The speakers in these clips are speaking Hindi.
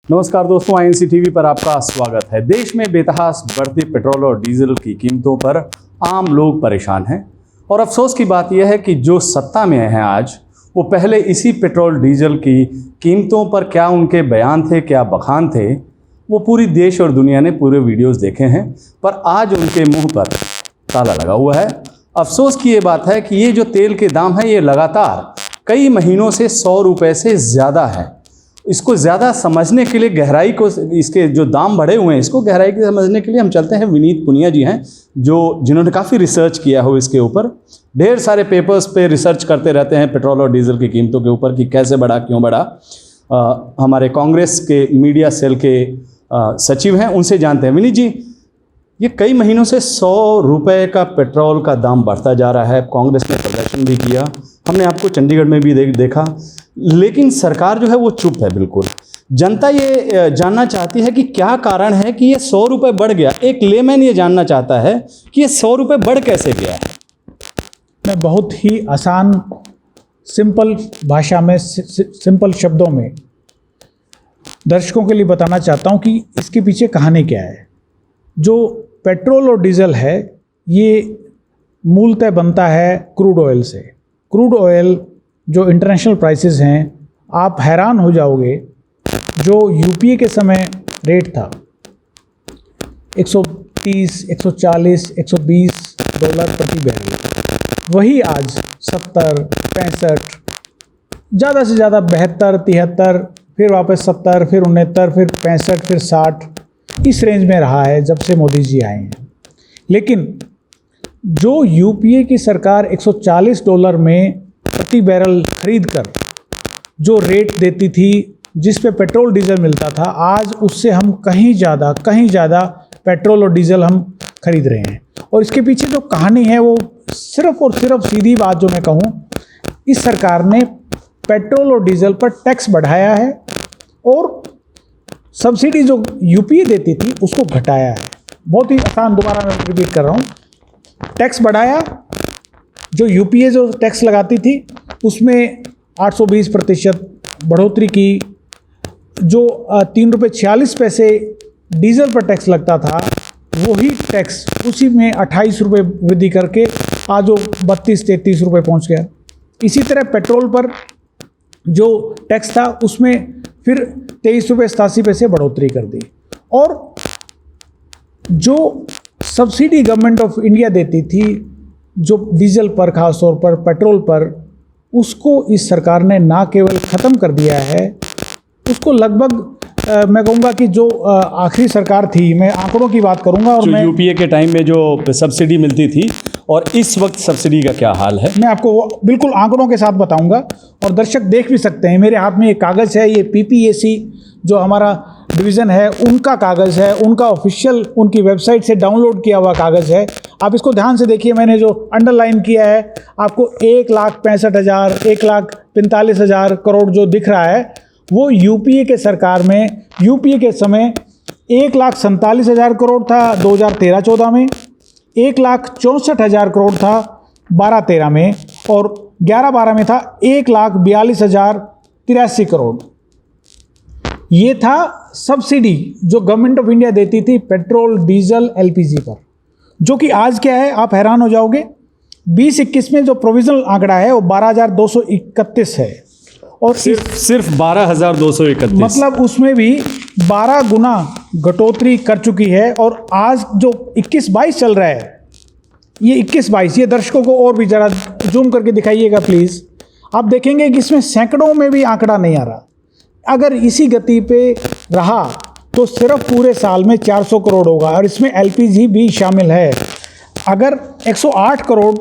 नमस्कार दोस्तों, आईएनसी टीवी पर आपका स्वागत है। देश में बेतहास बढ़ती पेट्रोल और डीजल की कीमतों पर आम लोग परेशान हैं और अफसोस की बात यह है कि जो सत्ता में हैं आज, वो पहले इसी पेट्रोल डीजल की कीमतों पर क्या उनके बयान थे, क्या बखान थे, वो पूरी देश और दुनिया ने पूरे वीडियोस देखे हैं, पर आज उनके मुंह पर ताला लगा हुआ है। अफसोस की ये बात है कि ये जो तेल के दाम है, ये लगातार कई महीनों से 100 रुपये से ज़्यादा है। इसको ज़्यादा समझने के लिए गहराई को, इसके जो दाम बढ़े हुए हैं, इसको गहराई से समझने के लिए हम चलते हैं। विनीत पुनिया जी हैं जिन्होंने काफ़ी रिसर्च किया हो इसके ऊपर, ढेर सारे पेपर्स पे रिसर्च करते रहते हैं पेट्रोल और डीजल की कीमतों के ऊपर कि कैसे बढ़ा, क्यों बढ़ा। हमारे कांग्रेस के मीडिया सेल के सचिव हैं, उनसे जानते हैं। विनीत जी, ये कई महीनों से 100 रुपये का पेट्रोल का दाम बढ़ता जा रहा है। कांग्रेस ने प्रदर्शन भी किया, हमने आपको चंडीगढ़ में भी देखा, लेकिन सरकार जो है वो चुप है बिल्कुल। जनता ये जानना चाहती है कि क्या कारण है कि ये 100 रुपये बढ़ गया। एक लेमैन ये जानना चाहता है कि ये 100 रुपये बढ़ कैसे गया है। मैं बहुत ही आसान, सिंपल भाषा में, सिंपल शब्दों में दर्शकों के लिए बताना चाहता हूँ कि इसके पीछे कहानी क्या है। जो पेट्रोल और डीजल है, ये मूलतः बनता है क्रूड ऑयल से। क्रूड ऑयल जो इंटरनेशनल प्राइसेस हैं, आप हैरान हो जाओगे। जो यूपीए के समय रेट था 130, 140, 120 डॉलर प्रति बैरल, वही आज 70, 65, ज़्यादा से ज़्यादा 72, 73, फिर वापस 70, फिर 69, फिर 65, फिर 60, इस रेंज में रहा है जब से मोदी जी आए हैं। लेकिन जो यूपीए की सरकार 140 डॉलर में प्रति बैरल खरीद कर जो रेट देती थी, जिस पे पेट्रोल डीजल मिलता था, आज उससे हम कहीं ज़्यादा पेट्रोल और डीजल हम खरीद रहे हैं। और इसके पीछे जो कहानी है वो सिर्फ और सिर्फ, सीधी बात जो मैं कहूँ, इस सरकार ने पेट्रोल और डीजल पर टैक्स बढ़ाया है और सब्सिडी जो यूपीए देती थी उसको घटाया है। बहुत ही आसान, दोबारा मैं रिपीट कर रहा हूँ। टैक्स बढ़ाया, जो यूपीए जो टैक्स लगाती थी उसमें 820% बढ़ोतरी की। जो 3 रुपये 46 पैसे डीजल पर टैक्स लगता था, वही टैक्स उसी में 28 रुपये वृद्धि करके आज वो 32-33 रुपये पहुँच गया। इसी तरह पेट्रोल पर जो टैक्स था उसमें फिर 23 रुपये 87 पैसे बढ़ोतरी कर दी। और जो सब्सिडी गवर्नमेंट ऑफ इंडिया देती थी जो डीजल पर, खास तौर पर पेट्रोल पर, उसको इस सरकार ने ना केवल ख़त्म कर दिया है, उसको लगभग मैं कहूँगा कि जो आखिरी सरकार थी, मैं आंकड़ों की बात करूँगा, और मैं यूपीए के टाइम में जो सब्सिडी मिलती थी और इस वक्त सब्सिडी का क्या हाल है, मैं आपको वो बिल्कुल आंकड़ों के साथ बताऊंगा और दर्शक देख भी सकते हैं। मेरे हाथ में एक कागज़ है, ये पीपीएसी जो हमारा डिवीज़न है उनका कागज़ है, उनका ऑफिशियल, उनकी वेबसाइट से डाउनलोड किया हुआ कागज़ है। आप इसको ध्यान से देखिए। मैंने जो अंडरलाइन किया है, आपको 1,65,000, 1,45,000 करोड़ जो दिख रहा है, वो यूपीए के सरकार में, यूपीए के समय 1,47,000 करोड़ था 2013-14 में, 1,64,000 करोड़ था 12-13 में, और 11-12 में था 1,42,083 करोड़। ये था सब्सिडी जो गवर्नमेंट ऑफ इंडिया देती थी पेट्रोल, डीजल, एलपीजी पर, जो कि आज क्या है, आप हैरान हो जाओगे। 2021 में जो प्रोविजनल आंकड़ा है वो 12,231 है, और सिर्फ 12,231, मतलब उसमें भी 12 गुना घटोतरी कर चुकी है। और आज जो 21-22 चल रहा है, ये 21-22, ये दर्शकों को और भी ज़रा जूम करके दिखाइएगा प्लीज़। आप देखेंगे कि इसमें सैकड़ों में भी आंकड़ा नहीं आ रहा। अगर इसी गति पे रहा तो सिर्फ पूरे साल में 400 करोड़ होगा, और इसमें एलपीजी भी शामिल है। अगर 108 crore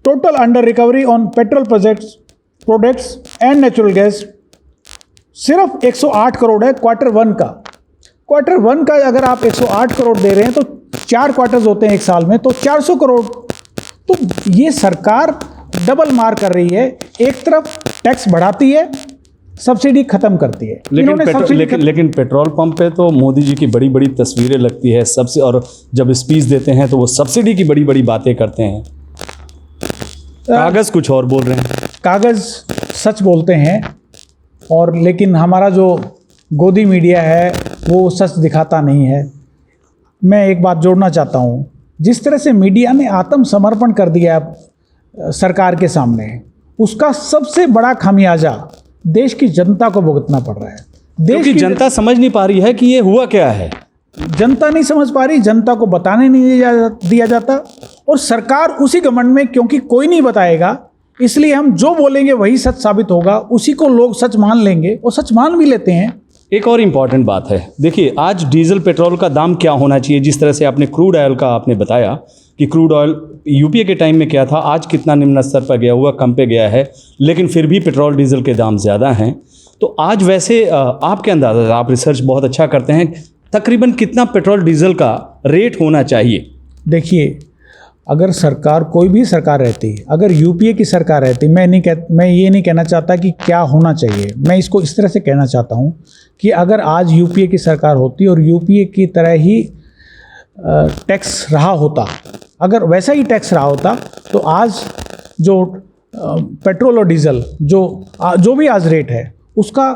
total under recovery on petrol products and natural gas, सिर्फ 108 करोड़ है क्वार्टर वन का अगर आप 108 करोड़ दे रहे हैं तो 4 क्वार्टर्स होते हैं एक साल में, तो 400 करोड़। तो ये सरकार डबल मार कर रही है। एक तरफ टैक्स बढ़ाती है, सब्सिडी खत्म करती है। लेकिन पेट्रोल पंप पे तो मोदी जी की बड़ी बड़ी तस्वीरें लगती है सबसे, और जब स्पीच देते हैं तो वो सब्सिडी की बड़ी बड़ी बातें करते हैं। कागज़ कुछ और बोल रहे हैं। कागज़ सच बोलते हैं, और लेकिन हमारा जो गोदी मीडिया है वो सच दिखाता नहीं है। मैं एक बात जोड़ना चाहता हूँ, जिस तरह से मीडिया ने आत्मसमर्पण कर दिया सरकार के सामने, उसका सबसे बड़ा खामियाजा देश की जनता को भुगतना पड़ रहा है। देश क्योंकि जनता समझ नहीं पा रही है कि ये हुआ क्या है। जनता नहीं समझ पा रही, जनता को बताने नहीं दिया जाता, और सरकार उसी घमंड में, क्योंकि कोई नहीं बताएगा इसलिए हम जो बोलेंगे वही सच साबित होगा, उसी को लोग सच मान लेंगे और सच मान भी लेते हैं। एक और इम्पॉर्टेंट बात है, देखिए आज डीजल पेट्रोल का दाम क्या होना चाहिए। जिस तरह से आपने क्रूड ऑयल का आपने बताया कि क्रूड ऑयल यूपीए के टाइम में क्या था, आज कितना निम्न स्तर पर गया हुआ, कम पे गया है, लेकिन फिर भी पेट्रोल डीजल के दाम ज़्यादा हैं। तो आज वैसे आपके अंदाज़ा, आप रिसर्च बहुत अच्छा करते हैं, तकरीबन कितना पेट्रोल डीजल का रेट होना चाहिए? देखिए, अगर सरकार, कोई भी सरकार रहती, अगर यूपीए की सरकार रहती, मैं ये नहीं कहना चाहता कि क्या होना चाहिए, मैं इसको इस तरह से कहना चाहता हूँ कि अगर आज यूपीए की सरकार होती और यूपीए की तरह ही टैक्स रहा होता, अगर वैसा ही टैक्स रहा होता, तो आज जो पेट्रोल और डीजल जो भी आज रेट है उसका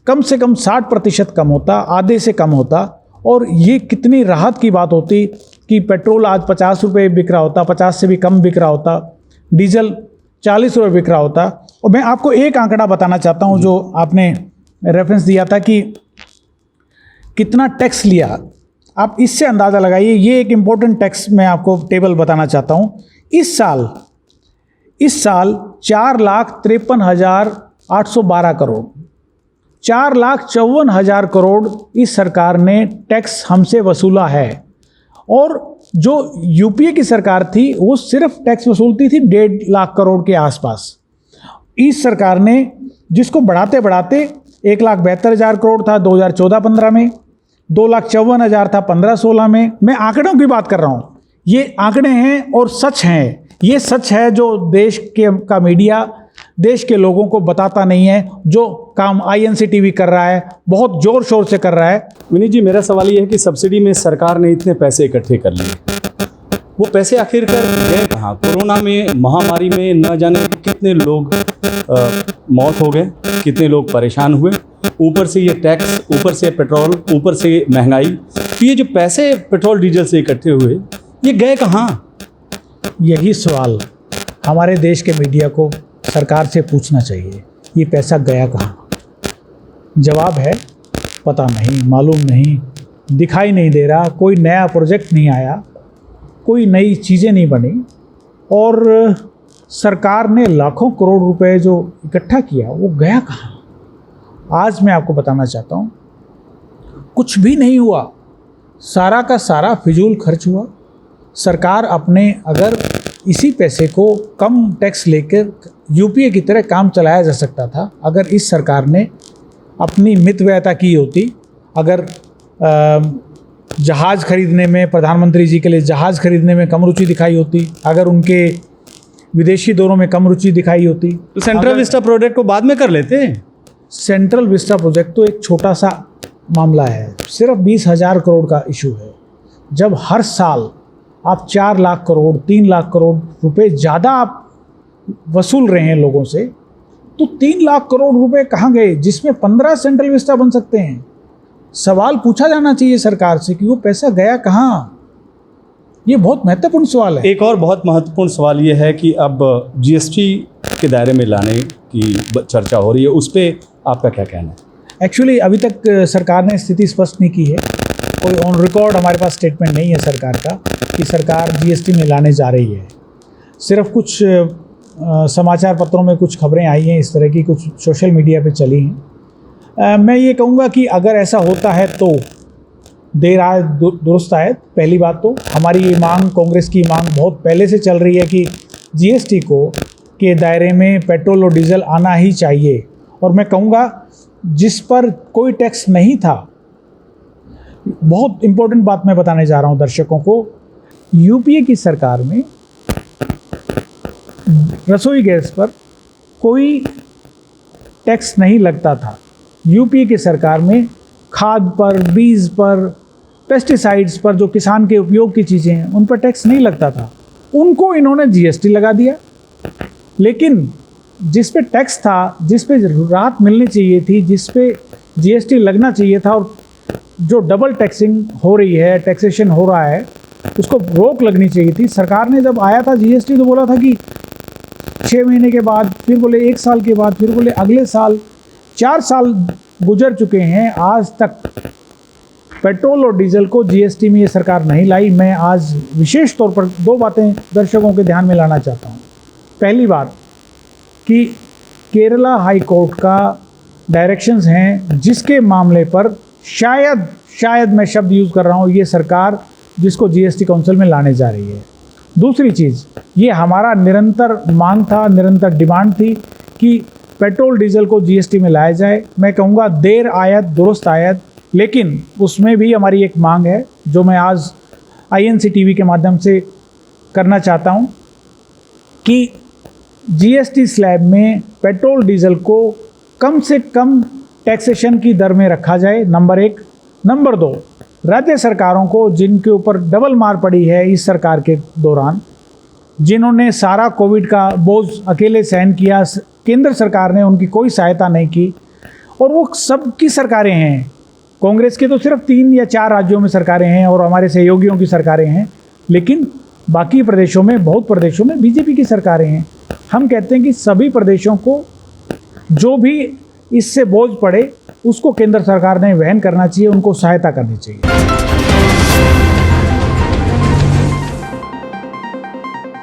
कम से कम 60% कम होता, आधे से कम होता। और ये कितनी राहत की बात होती कि पेट्रोल आज 50 रुपये बिक रहा होता, 50 से भी कम बिक रहा होता, डीजल 40 रुपये बिक रहा होता। और मैं आपको एक आंकड़ा बताना चाहता हूँ, जो आपने रेफरेंस दिया था कि कितना टैक्स लिया, आप इससे अंदाज़ा लगाइए। ये एक इम्पोर्टेंट टैक्स मैं आपको टेबल बताना चाहता हूँ। इस साल 4,53,812 करोड़, 4,54,000 करोड़ इस सरकार ने टैक्स हमसे वसूला है। और जो यूपीए की सरकार थी वो सिर्फ टैक्स वसूलती थी 1.5 लाख करोड़ के आसपास। इस सरकार ने, जिसको बढ़ाते बढ़ाते 1,72,000 करोड़ था 2014-15 में, 2,54,000 था 15-16 में। मैं आंकड़ों की बात कर रहा हूँ, ये आंकड़े हैं और सच हैं। ये सच है जो देश का मीडिया देश के लोगों को बताता नहीं है, जो काम INC-TV कर रहा है, बहुत जोर शोर से कर रहा है। विनीत जी, मेरा सवाल ये है कि सब्सिडी में सरकार ने इतने पैसे इकट्ठे कर लिए, वो पैसे आखिरकार गए कहाँ? कोरोना में, महामारी में न जाने कितने लोग मौत हो गए, कितने लोग परेशान हुए, ऊपर से ये टैक्स, ऊपर से पेट्रोल, ऊपर से महंगाई। तो ये जो पैसे पेट्रोल डीजल से इकट्ठे हुए, ये गए कहाँ? यही सवाल हमारे देश के मीडिया को सरकार से पूछना चाहिए, ये पैसा गया कहाँ? जवाब है पता नहीं, मालूम नहीं, दिखाई नहीं दे रहा, कोई नया प्रोजेक्ट नहीं आया, कोई नई चीज़ें नहीं बनी, और सरकार ने लाखों करोड़ रुपए जो इकट्ठा किया वो गया कहाँ? आज मैं आपको बताना चाहता हूँ, कुछ भी नहीं हुआ, सारा का सारा फिजूल खर्च हुआ। सरकार अपने, अगर इसी पैसे को कम टैक्स लेकर यूपीए की तरह काम चलाया जा सकता था, अगर इस सरकार ने अपनी मितव्ययता की होती, अगर जहाज़ खरीदने में, प्रधानमंत्री जी के लिए जहाज़ खरीदने में कम रुचि दिखाई होती, अगर उनके विदेशी दौरों में कम रुचि दिखाई होती, तो सेंट्रल विस्टा प्रोजेक्ट को बाद में कर लेते। सेंट्रल विस्टा प्रोजेक्ट तो एक छोटा सा मामला है, सिर्फ 20,000 करोड़ का इशू है। जब हर साल आप 4 लाख करोड़, 3 लाख करोड़ रुपए ज़्यादा आप वसूल रहे हैं लोगों से, तो 3 लाख करोड़ रुपए कहाँ गए, जिसमें 15 सेंट्रल विस्टा बन सकते हैं? सवाल पूछा जाना चाहिए सरकार से कि वो पैसा गया कहाँ। ये बहुत महत्वपूर्ण सवाल है। एक और बहुत महत्वपूर्ण सवाल ये है कि अब GST के दायरे में लाने की चर्चा हो रही है, उस पर आपका क्या कहना है? एक्चुअली अभी तक सरकार ने स्थिति स्पष्ट नहीं की है, कोई ऑन रिकॉर्ड हमारे पास स्टेटमेंट नहीं है सरकार का कि सरकार GST में लाने जा रही है। सिर्फ कुछ समाचार पत्रों में कुछ खबरें आई हैं इस तरह की, कुछ सोशल मीडिया पे चली हैं। मैं ये कहूँगा कि अगर ऐसा होता है तो देर आए दुरुस्त आए। पहली बात तो हमारी ये मांग, कांग्रेस की मांग बहुत पहले से चल रही है कि GST के दायरे में पेट्रोल और डीजल आना ही चाहिए। और मैं कहूँगा जिस पर कोई टैक्स नहीं था, बहुत इम्पोर्टेंट बात मैं बताने जा रहा हूँ दर्शकों को, यूपीए की सरकार में रसोई गैस पर कोई टैक्स नहीं लगता था। यूपीए की सरकार में खाद पर, बीज पर, पेस्टिसाइड्स पर, जो किसान के उपयोग की चीज़ें हैं उन पर टैक्स नहीं लगता था, उनको इन्होंने GST लगा दिया। लेकिन जिस पे टैक्स था, जिस पे राहत मिलनी चाहिए थी, जिस पे जीएसटी लगना चाहिए था, और जो डबल टैक्सिंग हो रही है, टैक्सेशन हो रहा है, उसको रोक लगनी चाहिए थी। सरकार ने जब आया था जीएसटी तो बोला था कि 6 महीने के बाद, फिर बोले 1 साल के बाद, फिर बोले अगले साल। 4 साल गुजर चुके हैं, आज तक पेट्रोल और डीजल को जीएसटी में ये सरकार नहीं लाई। मैं आज विशेष तौर पर 2 बातें दर्शकों के ध्यान में लाना चाहता हूँ। पहली बात कि केरला हाई कोर्ट का डायरेक्शंस हैं जिसके मामले पर शायद मैं शब्द यूज़ कर रहा हूँ, ये सरकार जिसको जीएसटी काउंसिल में लाने जा रही है। दूसरी चीज़, ये हमारा निरंतर मांग था, निरंतर डिमांड थी कि पेट्रोल डीजल को जीएसटी में लाया जाए। मैं कहूँगा देर आयत दुरुस्त आयत, लेकिन उसमें भी हमारी एक मांग है जो मैं आज आईएनसी टीवी के माध्यम से करना चाहता हूँ कि जीएसटी स्लैब में पेट्रोल डीजल को कम से कम टैक्सेशन की दर में रखा जाए, नंबर 1। नंबर 2, राज्य सरकारों को जिनके ऊपर डबल मार पड़ी है इस सरकार के दौरान, जिन्होंने सारा कोविड का बोझ अकेले सहन किया, केंद्र सरकार ने उनकी कोई सहायता नहीं की, और वो सब की सरकारें हैं। कांग्रेस के तो सिर्फ 3 या 4 राज्यों में सरकारें हैं और हमारे सहयोगियों की सरकारें हैं, लेकिन बाकी प्रदेशों में, बहुत प्रदेशों में बीजेपी की सरकारें हैं। हम कहते हैं कि सभी प्रदेशों को जो भी इससे बोझ पड़े उसको केंद्र सरकार ने वहन करना चाहिए, उनको सहायता करनी चाहिए।